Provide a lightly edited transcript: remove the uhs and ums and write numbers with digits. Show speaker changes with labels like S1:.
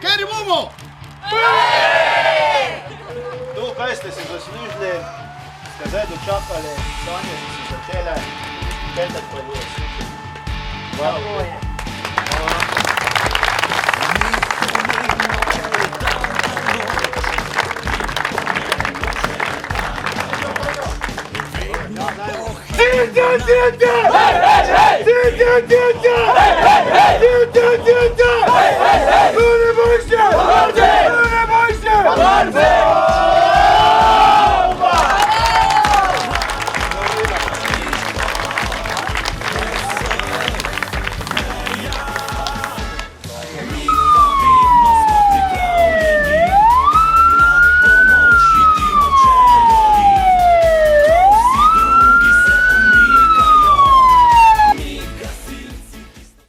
S1: ker bomo!
S2: To, kaj ste si zaslužili, ste zdaj dočakali, sanje so se začele, petek pa je bilo super. Hvala.
S3: Hej!